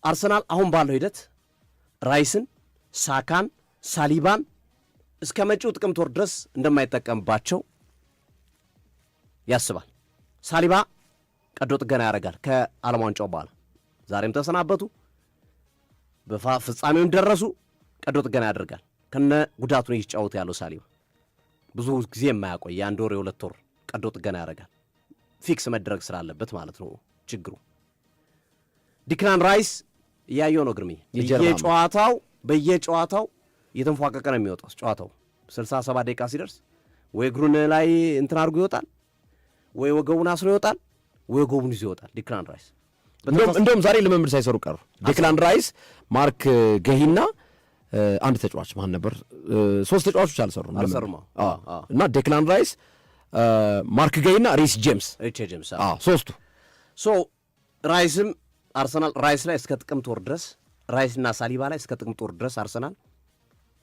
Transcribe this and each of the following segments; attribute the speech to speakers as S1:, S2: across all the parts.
S1: አርሰናል አሁን ባለው ሂደት ራይስን፣ ሳካን፣ ሳሊባን እስከ መጪው ጥቅምት ወር ድረስ እንደማይጠቀምባቸው ያስባል። ሳሊባ ቀዶ ጥገና ያደርጋል ከዓለም ዋንጫው በኋላ። ዛሬም ተሰናበቱ፣ በፍጻሜውን ደረሱ፣ ቀዶ ጥገና ያደርጋል። ከነ ጉዳቱን ይጫወት ያለው ሳሊባ ብዙ ጊዜ የማያቆይ የአንድ ወር የሁለት ወር ቀዶ ጥገና ያደርጋል። ፊክስ መደረግ ስላለበት ማለት ነው ችግሩ። ዲክላን ራይስ እያየው ነው ግርሜ፣ በየጨዋታው እየተንፏቀቀ ነው የሚወጣው። ጨዋታው 67 ደቂቃ ሲደርስ ወይ እግሩን ላይ እንትን አድርጎ ይወጣል፣ ወይ ወገቡን አስሮ ይወጣል፣ ወይ ወገቡን ይዞ ይወጣል። ዲክላን ራይስ
S2: እንደውም ዛሬ ልምምድ ሳይሰሩ ቀሩ። ዲክላን ራይስ፣ ማርክ ገሂና አንድ ተጫዋች ማን ነበር? 3 ተጫዋቾች አልሰሩም እና ዲክላን ራይስ፣ ማርክ ገሂና ሪስ ጄምስ ሶስቱ።
S1: ራይስም አርሰናል ራይስ ላይ እስከ ጥቅምት ወር ድረስ ራይስና ሳሊባ ላይ እስከ ጥቅምት ወር ድረስ አርሰናል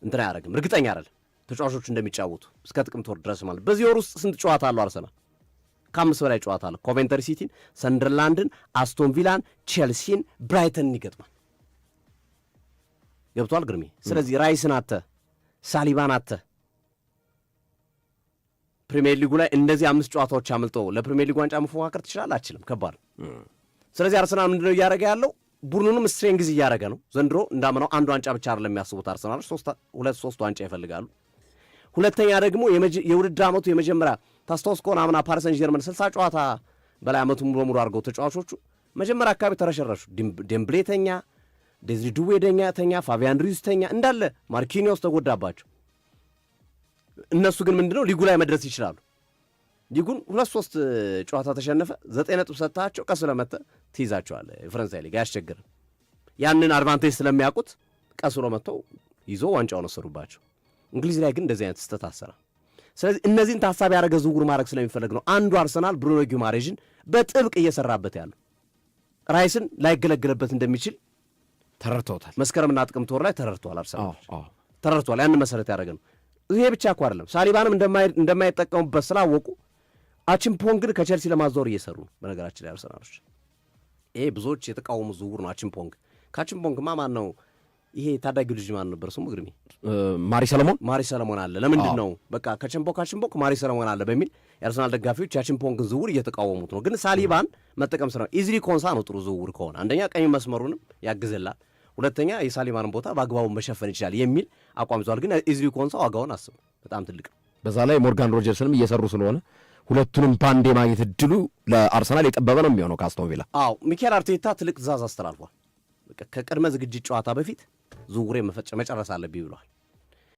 S1: እንትን አያደርግም። እርግጠኛ አይደለም ተጫዋቾቹ እንደሚጫወቱ እስከ ጥቅምት ወር ድረስ ማለት። በዚህ ወር ውስጥ ስንት ጨዋታ አለው አርሰናል? ከ5 በላይ ጨዋታ አለ። ኮቬንተሪ ሲቲን፣ ሰንደርላንድን፣ አስቶን ቪላን፣ ቼልሲን፣ ብራይተንን ይገጥማል። ገብቷል ግርሜ? ስለዚህ ራይስን አተ ሳሊባን አተ ፕሪሚየር ሊጉ ላይ እንደዚህ 5 ጨዋታዎች አምልጦ ለፕሪሚየር ሊጉ ዋንጫ መፎካከር ትችላለህ? አችልም። ከባድ። ስለዚህ አርሰናል ምንድነው እያደረገ ያለው? ቡድኑንም ስትሬንግዝ እያደረገ ነው። ዘንድሮ እንዳመናው አንድ ዋንጫ ብቻ አይደለም የሚያስቡት አርሰናሎች፣ 2-3 ዋንጫ ይፈልጋሉ። ሁለተኛ ደግሞ የውድድር ዓመቱ የመጀመሪያ ታስታውስ ከሆነ አምና ፓሪስ ሰን ጀርመን 60 ጨዋታ በላይ ዓመቱ ሙሉ በሙሉ አድርገው ተጫዋቾቹ መጀመሪያ አካባቢ ተረሸረሹ። ዴምብሌ ተኛ፣ ዴዝኒ ዱዌ ተኛ፣ ፋቢያን ሩይዝ ተኛ፣ እንዳለ ማርኪኒዮስ ተጎዳባቸው። እነሱ ግን ምንድነው ሊጉ ላይ መድረስ ይችላሉ። ሊጉን 2-3 ጨዋታ ተሸነፈ፣ 9 ነጥብ ሰጥታቸው ቀስ ለመተ ትይዛቸዋለህ። የፈረንሳይ ሊግ አያስቸግርም። ያንን አድቫንቴጅ ስለሚያውቁት ቀስ ብሎ መጥተው ይዞ ዋንጫውን ወሰዱባቸው። እንግሊዝ ላይ ግን እንደዚህ አይነት ስህተት አሰራ። ስለዚህ እነዚህን ታሳቢ ያደረገ ዝውውር ማድረግ ስለሚፈልግ ነው አንዱ አርሰናል ብሩኖ ጊማሬዥን በጥብቅ እየሰራበት ያለው። ራይስን ላይገለግልበት እንደሚችል
S2: ተረድተውታል።
S1: መስከረምና ጥቅምት ወር ላይ ተረድተዋል። አርሰናል ተረድተዋል። ያንን መሰረት ያደረገ ነው። ይሄ ብቻ እኮ አይደለም፣ ሳሊባንም እንደማይጠቀሙበት ስላወቁ አቺምፖንግን ከቸልሲ ለማዛወር እየሰሩ ነው። በነገራችን ላይ አርሰናሎች ይሄ ብዙዎች የተቃወሙ ዝውውር ነው። ከአቺምፖንግማ ማን ነው ይሄ ታዳጊው ልጅ ማን ነበር ስሙ ግርሜ? ማሪ ሰለሞን አለ። ለምንድን ነው በቃ ከአቺምፖንግ ማሪ ሰለሞን አለ በሚል የአርሰናል ደጋፊዎች የአቺምፖንግን ዝውውር እየተቃወሙት ነው። ግን ሳሊባን መጠቀም ስራ ኢዝሊ ኮንሳ ነው ጥሩ ዝውውር ከሆነ አንደኛ ቀኝ መስመሩንም ያግዝላል፣ ሁለተኛ የሳሊባንን ቦታ በአግባቡ መሸፈን ይችላል የሚል አቋም ይዟል። ግን ኢዝሊ ኮንሳ ዋጋውን አስቡ በጣም ትልቅ ነው።
S2: በዛ ላይ ሞርጋን ሮጀርስንም እየሰሩ ስለሆነ ሁለቱንም ባንዴ ማግኘት እድሉ ለአርሰናል የጠበበ ነው የሚሆነው ከአስቶን ቪላ።
S1: ሚኬል አርቴታ ትልቅ ትእዛዝ አስተላልፏል። ከቅድመ ዝግጅት ጨዋታ በፊት ዝውውሬ መጨረስ አለብኝ ብለዋል።